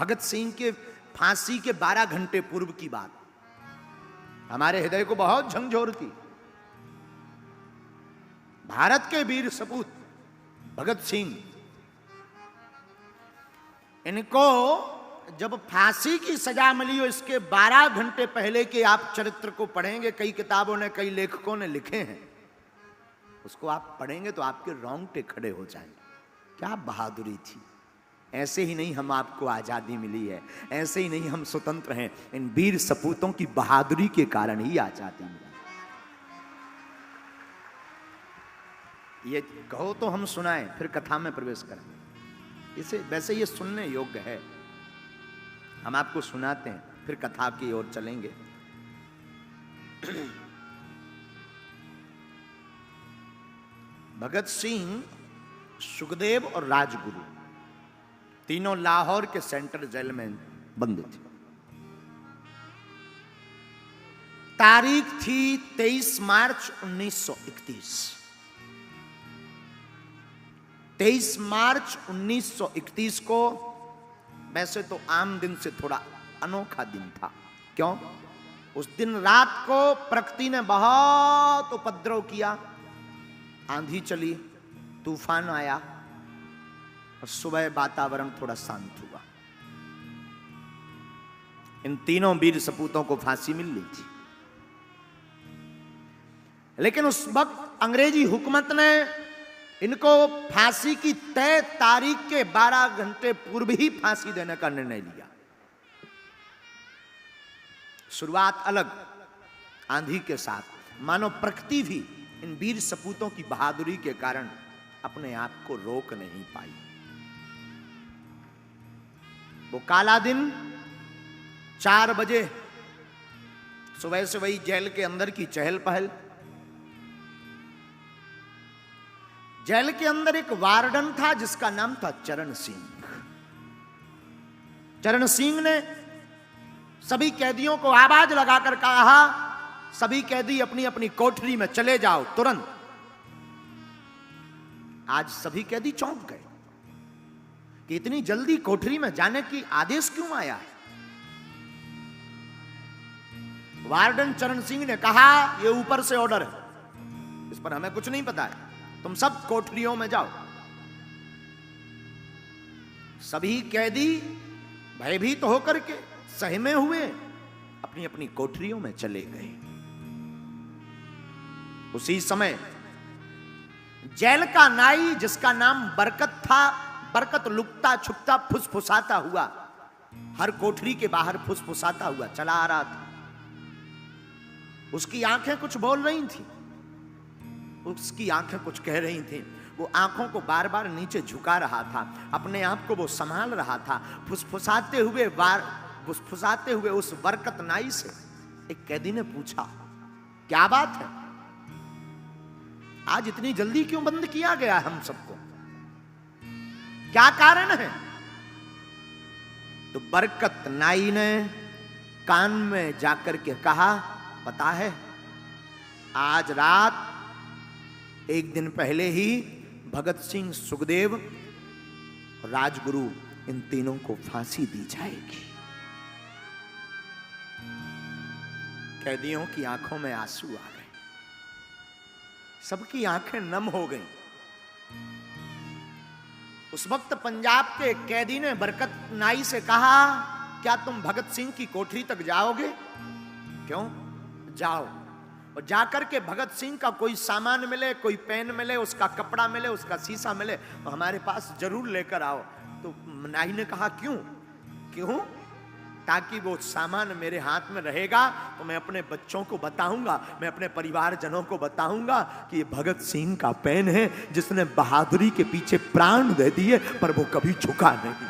भगत सिंह के फांसी के 12 घंटे पूर्व की बात हमारे हृदय को बहुत झंझोरती। भारत के वीर सपूत भगत सिंह, इनको जब फांसी की सजा मिली हो, इसके 12 घंटे पहले के आप चरित्र को पढ़ेंगे, कई किताबों ने, कई लेखकों ने लिखे हैं, उसको आप पढ़ेंगे तो आपके रोंगटे खड़े हो जाएंगे। क्या बहादुरी थी। ऐसे ही नहीं हम आपको आजादी मिली है, ऐसे ही नहीं हम स्वतंत्र हैं, इन वीर सपूतों की बहादुरी के कारण ही आजादी मिली। ये कहो तो हम सुनाएं, फिर कथा में प्रवेश करें। इसे वैसे ये सुनने योग्य है, हम आपको सुनाते हैं, फिर कथा की ओर चलेंगे। भगत सिंह, सुखदेव और राजगुरु तीनों लाहौर के सेंट्रल जेल में बंद थे। तारीख थी 23 मार्च 1931। 23 मार्च 1931 को वैसे तो आम दिन से थोड़ा अनोखा दिन था। क्यों? उस दिन रात को प्रकृति ने बहुत उपद्रव किया, आंधी चली, तूफान आया और सुबह वातावरण थोड़ा शांत हुआ। इन तीनों वीर सपूतों को फांसी मिल ली थी, लेकिन उस वक्त अंग्रेजी हुकूमत ने इनको फांसी की तय तारीख के 12 घंटे पूर्व ही फांसी देने का निर्णय लिया। शुरुआत अलग, आंधी के साथ, मानो प्रकृति भी इन वीर सपूतों की बहादुरी के कारण अपने आप को रोक नहीं पाई। वो काला दिन 4 बजे सुबह से वही जेल के अंदर की चहल पहल। जेल के अंदर एक वार्डन था जिसका नाम था चरण सिंह। चरण सिंह ने सभी कैदियों को आवाज लगाकर कहा, सभी कैदी अपनी अपनी कोठरी में चले जाओ तुरंत। आज सभी कैदी चौंक गए कि इतनी जल्दी कोठरी में जाने की आदेश क्यों आया है। वार्डन चरण सिंह ने कहा, यह ऊपर से ऑर्डर है, इस पर हमें कुछ नहीं पता है, तुम सब कोठरियों में जाओ। सभी कैदी भयभीत होकर के सहमे हुए अपनी अपनी कोठरियों में चले गए। उसी समय जेल का नाई, जिसका नाम बरकत था, बरकत लुकता छुपता फुसफुसाता हुआ हर कोठरी के बाहर फुसफुसाता हुआ चला आ रहा था। उसकी आंखें कुछ बोल रही थी, उसकी आंखें कुछ कह रही थी। वो आंखों को बार बार नीचे झुका रहा था, अपने आप को वो संभाल रहा था। फुसफुसाते हुए उस बरकत नाई से एक कैदी ने पूछा, क्या बात है, आज इतनी जल्दी क्यों बंद किया गया हम सबको, क्या कारण है? तो बरकत नाई ने कान में जाकर के कहा, पता है, आज रात एक दिन पहले ही भगत सिंह, सुखदेव, राजगुरु, इन तीनों को फांसी दी जाएगी। कैदियों की आंखों में आंसू आ गए, सबकी आंखें नम हो गईं। उस वक्त पंजाब के कैदी ने बरकत नाई से कहा, क्या तुम भगत सिंह की कोठरी तक जाओगे? क्यों? जाओ, और जाकर के भगत सिंह का कोई सामान मिले, कोई पेन मिले, उसका कपड़ा मिले, उसका शीशा मिले, तो हमारे पास जरूर लेकर आओ। तो नाई ने कहा, क्यों? क्यों? ताकि वो सामान मेरे हाथ में रहेगा तो मैं अपने बच्चों को बताऊंगा, मैं अपने परिवारजनों को बताऊंगा कि ये भगत सिंह का पेन है जिसने बहादुरी के पीछे प्राण दे दिए, पर वो कभी झुका नहीं।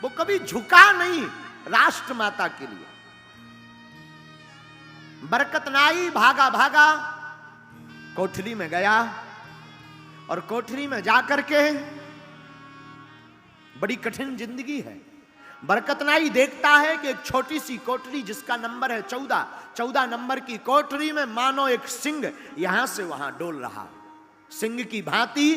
वो कभी झुका नहीं राष्ट्र माता के लिए। बरकत नाई भागा भागा कोठरी में गया, और कोठरी में जाकर के, बड़ी कठिन जिंदगी है। बरकत नाई देखता है कि एक छोटी सी कोठरी जिसका नंबर है 14 नंबर की कोठरी में मानो एक सिंह यहां से वहां डोल रहा। सिंह की भांति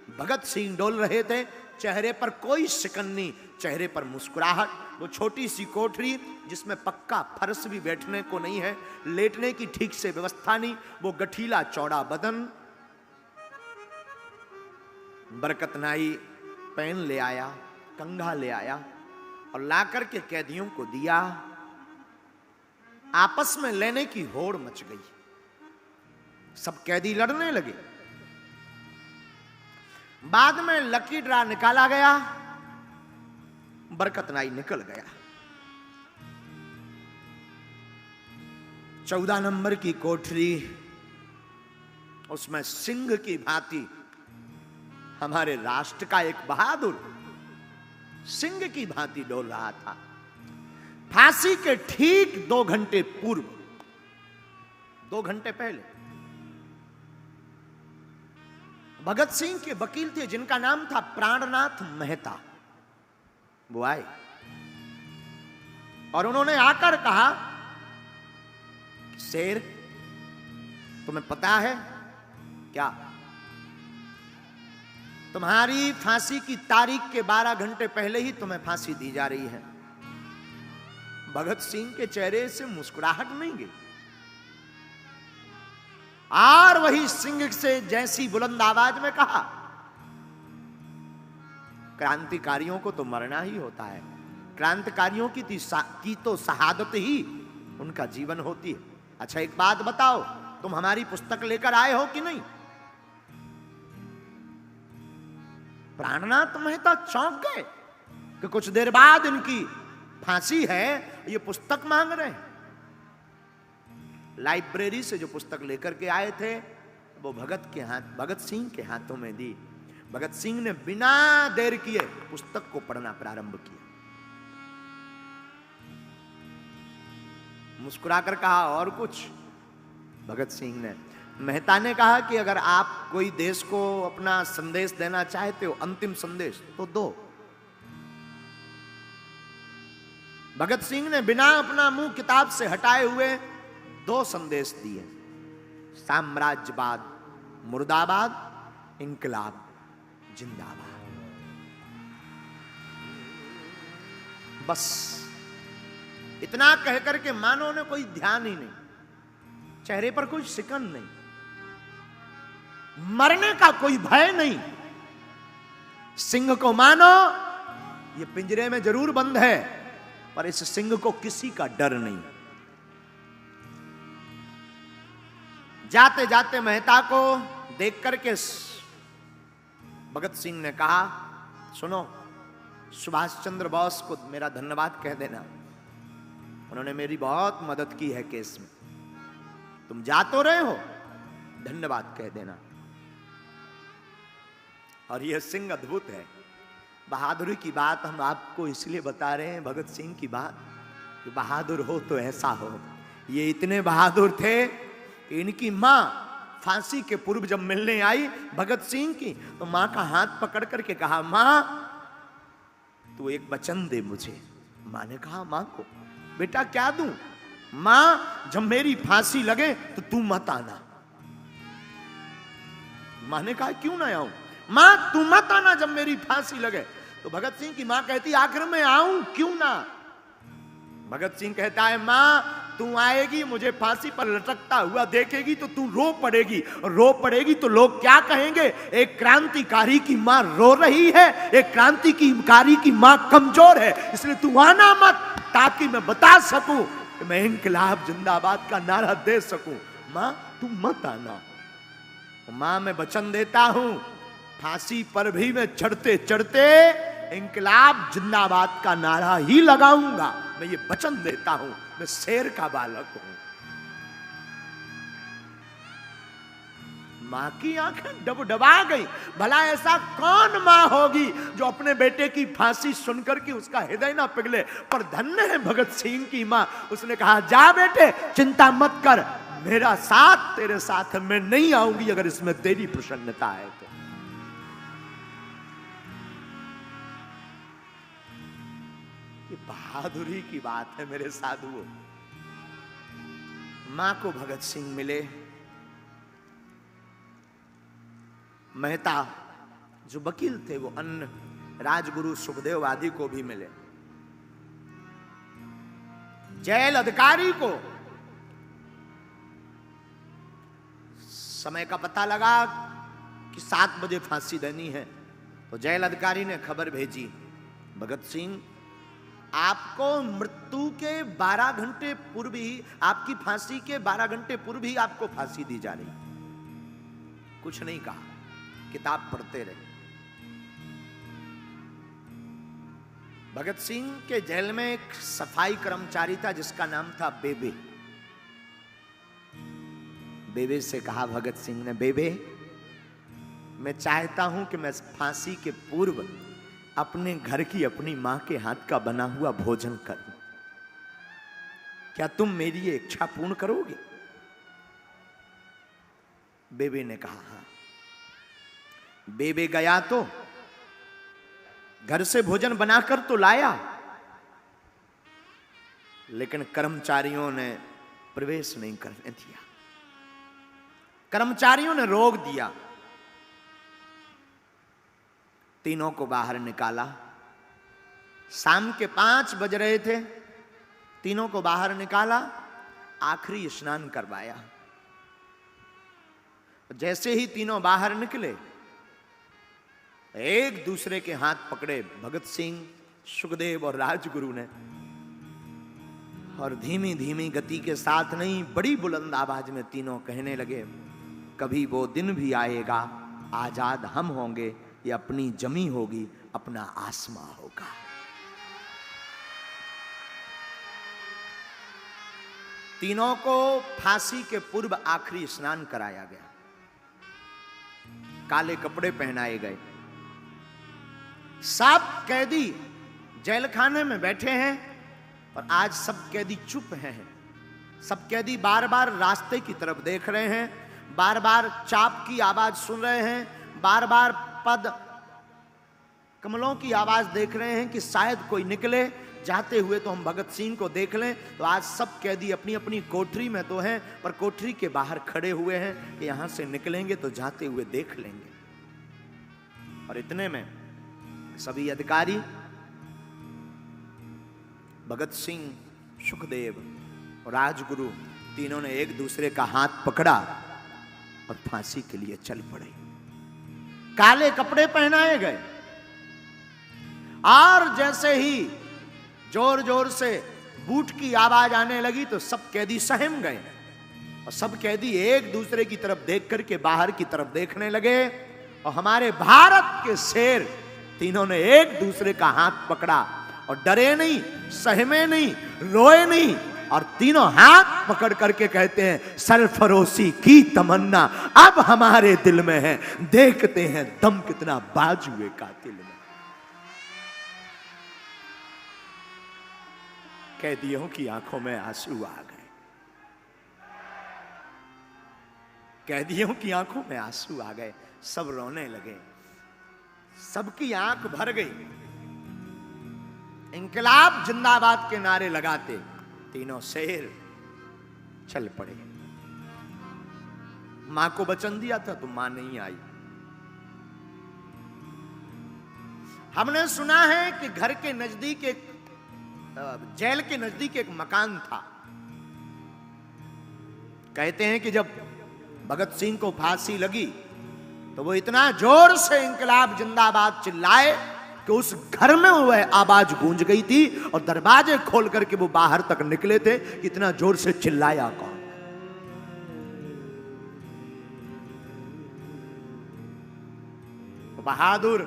भगत सिंह डोल रहे थे, चेहरे पर कोई शिकन नहीं, चेहरे पर मुस्कुराहट। वो छोटी सी कोठरी जिसमें पक्का फर्श भी बैठने को नहीं है, लेटने की ठीक से व्यवस्था नहीं, वो गठीला चौड़ा बदन। बरकत नाई पेन ले आया, कंघा ले आया और लाकर के कैदियों को दिया। आपस में लेने की होड़ मच गई, सब कैदी लड़ने लगे। बाद में लकी ड्रा निकाला गया, बरकत नाई निकल गया। 14 नंबर की कोठरी, उसमें सिंह की भांति हमारे राष्ट्र का एक बहादुर सिंह की भांति डोल रहा था। फांसी के ठीक 2 घंटे पूर्व, 2 घंटे पहले भगत सिंह के वकील थे जिनका नाम था प्राणनाथ मेहता, वो आए और उन्होंने आकर कहा, शेर तुम्हें पता है क्या, तुम्हारी फांसी की तारीख के 12 घंटे पहले ही तुम्हें फांसी दी जा रही है। भगत सिंह के चेहरे से मुस्कुराहट नहीं गई और वही सिंह से जैसी बुलंद आवाज में कहा, क्रांतिकारियों को तो मरना ही होता है, क्रांतिकारियों की तो शहादत ही उनका जीवन होती है। अच्छा एक बात बताओ, तुम हमारी पुस्तक लेकर आए हो कि नहीं? प्राणनाथ मेहता चौंक गए कि कुछ देर बाद इनकी फांसी है, ये पुस्तक मांग रहे हैं। लाइब्रेरी से जो पुस्तक लेकर के आए थे वो भगत सिंह के हाथों में दी। भगत सिंह ने बिना देर किए पुस्तक को पढ़ना प्रारंभ किया। मुस्कुराकर कहा, और कुछ? भगत सिंह ने, मेहता ने कहा कि अगर आप कोई देश को अपना संदेश देना चाहते हो, अंतिम संदेश, तो दो। भगत सिंह ने बिना अपना मुंह किताब से हटाए हुए 2 संदेश दिए, साम्राज्यवाद मुर्दाबाद, इंकलाब जिंदाबाद। बस इतना कहकर के मानो ने कोई ध्यान ही नहीं, चेहरे पर कोई शिकन नहीं, मरने का कोई भय नहीं। सिंह को मानो ये पिंजरे में जरूर बंद है, पर इस सिंह को किसी का डर नहीं। जाते जाते मेहता को देख करके भगत सिंह ने कहा, सुनो, सुभाष चंद्र बोस को मेरा धन्यवाद कह देना, उन्होंने मेरी बहुत मदद की है केस में। तुम जा तो रहे हो, धन्यवाद कह देना। और यह सिंह अद्भुत है। बहादुरी की बात हम आपको इसलिए बता रहे हैं, भगत सिंह की बात, कि बहादुर हो तो ऐसा हो। ये इतने बहादुर थे कि इनकी मां फांसी के पूर्व जब मिलने आई भगत सिंह की, तो मां का हाथ पकड़ करके कहा, मां तू एक वचन दे मुझे। मां ने कहा मां को, बेटा क्या दूं? मां जब मेरी फांसी लगे तो तू मत आना। मां ने कहा क्यों ना आऊं? मां तू मत आना जब मेरी फांसी लगे। तो भगत सिंह की मां कहती, आखिर मैं आऊं क्यों ना? भगत सिंह कहता है, मां तू आएगी, मुझे फांसी पर लटकता हुआ देखेगी तो तू रो पड़ेगी, और रो पड़ेगी तो लोग क्या कहेंगे? एक क्रांतिकारी की मां रो रही है, एक क्रांतिकारी की मां कमजोर है, इसलिए तू आना मत, ताकि मैं बता सकूं कि मैं इंकलाब जिंदाबाद का नारा दे सकूं। मां तू मत आना। मां मैं वचन देता हूं, फांसी पर भी मैं चढ़ते चढ़ते इंकलाब जिंदाबाद का नारा ही लगाऊंगा। मैं ये वचन देता हूं, मैं शेर का बालक हूं। मां की आंखें डबडबा गई। भला ऐसा कौन मां होगी जो अपने बेटे की फांसी सुनकर के उसका हृदय ना पिघले? पर धन्य है भगत सिंह की मां। उसने कहा, जा बेटे चिंता मत कर, मेरा साथ तेरे साथ है, मैं नहीं आऊंगी अगर इसमें तेरी प्रसन्नता है तो। ये बहादुरी की बात है मेरे साधुओं। मां को भगत सिंह मिले। मेहता जो वकील थे वो अन्य राजगुरु सुखदेव आदि को भी मिले। जेल अधिकारी को समय का पता लगा कि 7 बजे फांसी देनी है, तो जेल अधिकारी ने खबर भेजी, भगत सिंह आपको मृत्यु के 12 घंटे पूर्व ही, आपकी फांसी के 12 घंटे पूर्व ही आपको फांसी दी जा रही। कुछ नहीं कहा, किताब पढ़ते रहे। भगत सिंह के जेल में एक सफाई कर्मचारी था जिसका नाम था बेबे। बेबे से कहा भगत सिंह ने, बेबे मैं चाहता हूं कि मैं फांसी के पूर्व अपने घर की अपनी मां के हाथ का बना हुआ भोजन करूं, क्या तुम मेरी ये इच्छा पूर्ण करोगे? बेबे ने कहा हां। बेबे गया तो घर से भोजन बनाकर तो लाया, लेकिन कर्मचारियों ने प्रवेश नहीं करने दिया। कर्मचारियों ने रोक दिया। तीनों को बाहर निकाला। शाम के 5 बज रहे थे। तीनों को बाहर निकाला, आखिरी स्नान करवाया। जैसे ही तीनों बाहर निकले, एक दूसरे के हाथ पकड़े भगत सिंह, सुखदेव और राजगुरु ने, और धीमी धीमी गति के साथ नहीं, बड़ी बुलंद आवाज में तीनों कहने लगे, कभी वो दिन भी आएगा, आजाद हम होंगे, ये अपनी जमी होगी, अपना आसमां होगा। तीनों को फांसी के पूर्व आखिरी स्नान कराया गया, काले कपड़े पहनाए गए। सब कैदी जेल खाने में बैठे हैं और आज सब कैदी चुप हैं। सब कैदी बार बार रास्ते की तरफ देख रहे हैं, बार बार चाप की आवाज सुन रहे हैं, बार बार पद कमलों की आवाज देख रहे हैं कि शायद कोई निकले जाते हुए तो हम भगत सिंह को देख लें। तो आज सब कैदी अपनी अपनी कोठरी में तो हैं, पर कोठरी के बाहर खड़े हुए हैं कि यहां से निकलेंगे तो जाते हुए देख लेंगे। और इतने में सभी अधिकारी भगत सिंह, सुखदेव और राजगुरु तीनों ने एक दूसरे का हाथ पकड़ा और फांसी के लिए चल पड़े। काले कपड़े पहनाए गए और जैसे ही जोर जोर से बूट की आवाज आने लगी तो सब कैदी सहम गए और सब कैदी एक दूसरे की तरफ देख करके बाहर की तरफ देखने लगे। और हमारे भारत के शेर तीनों ने एक दूसरे का हाथ पकड़ा और डरे नहीं, सहमे नहीं, रोए नहीं, और तीनों हाथ पकड़ करके कहते हैं, सरफरोशी की तमन्ना अब हमारे दिल में है, देखते हैं दम कितना बाजुए कातिल में। कैदियों की आंखों में आंसू आ गए। कैदियों की आंखों में आंसू आ गए, सब रोने लगे, सबकी आंख भर गई। इंकलाब जिंदाबाद के नारे लगाते तीनों शेर चल पड़े। मां को वचन दिया था तो मां नहीं आई। हमने सुना है कि घर के नजदीक एक, जेल के नजदीक एक मकान था। कहते हैं कि जब भगत सिंह को फांसी लगी तो वो इतना जोर से इंकलाब जिंदाबाद चिल्लाए कि उस घर में वह आवाज गूंज गई थी और दरवाजे खोल करके वो बाहर तक निकले थे। कितना जोर से चिल्लाया कौन? बहादुर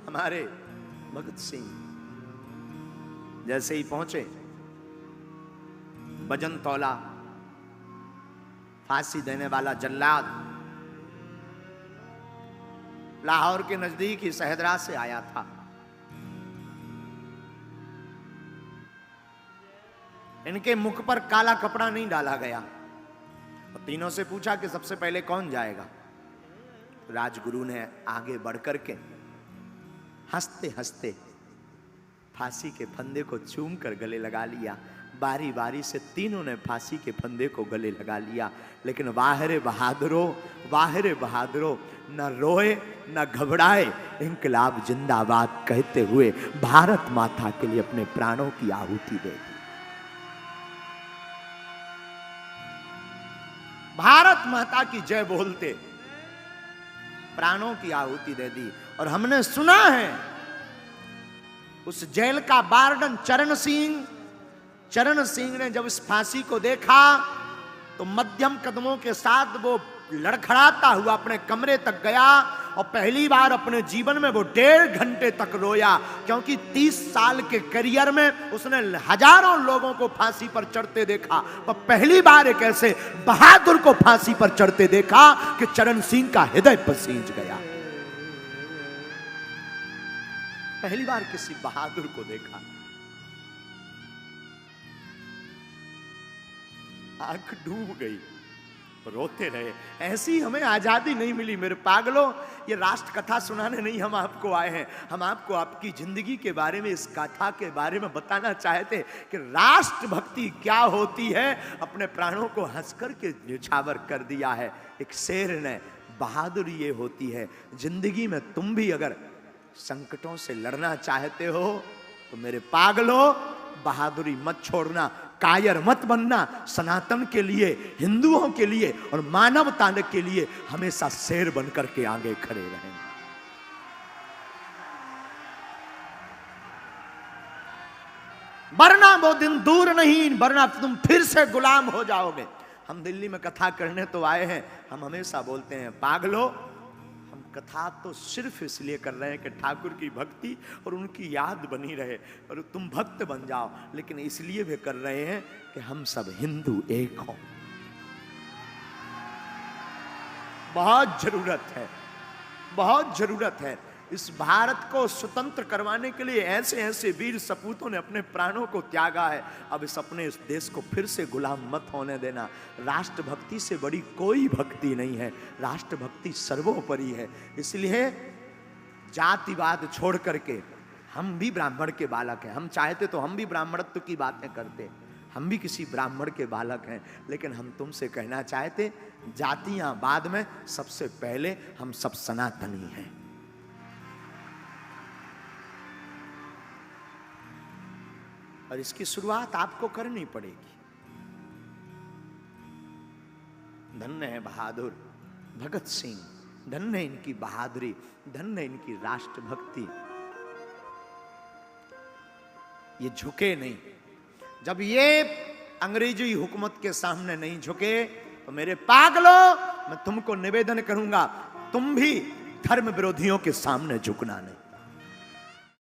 हमारे भगत सिंह जैसे ही पहुंचे, वजन तौला, फांसी देने वाला जल्लाद लाहौर के नजदीक ही सहदरा से आया था। इनके मुख पर काला कपड़ा नहीं डाला गया और तीनों से पूछा कि सबसे पहले कौन जाएगा। राजगुरु ने आगे बढ़कर के हंसते हंसते फांसी के फंदे को चूम कर गले लगा लिया बारी बारी से तीनों ने फांसी के फंदे को गले लगा लिया, लेकिन वाहरे बहादुरों न रोए न घबराए, इंकलाब जिंदाबाद कहते हुए भारत माता के लिए अपने प्राणों की आहुति दे दी। भारत माता की जय बोलते प्राणों की आहुति दे दी। और हमने सुना है उस जेल का वार्डन चरण सिंह ने जब इस फांसी को देखा तो मध्यम कदमों के साथ वो लड़खड़ाता हुआ अपने कमरे तक गया और पहली बार अपने जीवन में वो 1.5 घंटे तक रोया, क्योंकि 30 साल के करियर में उसने हजारों लोगों को फांसी पर चढ़ते देखा, पर पहली बार एक ऐसे बहादुर को फांसी पर चढ़ते देखा कि चरण सिंह का हृदय पसीज गया। पहली बार किसी बहादुर को देखा। आंख डूब गई, रोते रहे। ऐसी हमें आजादी नहीं मिली मेरे पागलों। ये राष्ट्र कथा सुनाने नहीं हम आपको आए हैं, हम आपको आपकी जिंदगी के बारे में, इस कथा के बारे में बताना चाहते कि राष्ट्र भक्ति क्या होती है। अपने प्राणों को हंसकर के न्यौछावर कर दिया है एक शेर ने। बहादुरी ये होती है, जिंदगी में तुम भी अगर संकटों से लड़ना चाहते हो तो मेरे पागलों बहादुरी मत छोड़ना, कायर मत बनना। सनातन के लिए, हिंदुओं के लिए और मानवता के लिए हमेशा शेर बनकर के आगे खड़े रहें। वरना वो दिन दूर नहीं, वरना तुम फिर से गुलाम हो जाओगे। हम दिल्ली में कथा करने तो आए हैं, हम हमेशा बोलते हैं पागलों कथा तो सिर्फ इसलिए कर रहे हैं कि ठाकुर की भक्ति और उनकी याद बनी रहे और तुम भक्त बन जाओ, लेकिन इसलिए भी कर रहे हैं कि हम सब हिंदू एक हों। बहुत जरूरत है। इस भारत को स्वतंत्र करवाने के लिए ऐसे ऐसे वीर सपूतों ने अपने प्राणों को त्यागा है। अब इस अपने इस देश को फिर से गुलाम मत होने देना। राष्ट्रभक्ति से बड़ी कोई भक्ति नहीं है, राष्ट्रभक्ति सर्वोपरि है। इसलिए जातिवाद छोड़ करके हम भी ब्राह्मण के बालक हैं। हम चाहते तो हम भी ब्राह्मणत्व की बातें करते, हम भी किसी ब्राह्मण के बालक हैं, लेकिन हम तुमसे कहना चाहते जातियां बाद में, सबसे पहले हम सब सनातनी हैं। और इसकी शुरुआत आपको करनी पड़ेगी। धन्य है बहादुर भगत सिंह, धन्य है इनकी बहादुरी, धन्य है इनकी राष्ट्रभक्ति। ये झुके नहीं। जब ये अंग्रेजी हुकूमत के सामने नहीं झुके तो मेरे पागलों मैं तुमको निवेदन करूंगा, तुम भी धर्म विरोधियों के सामने झुकना नहीं।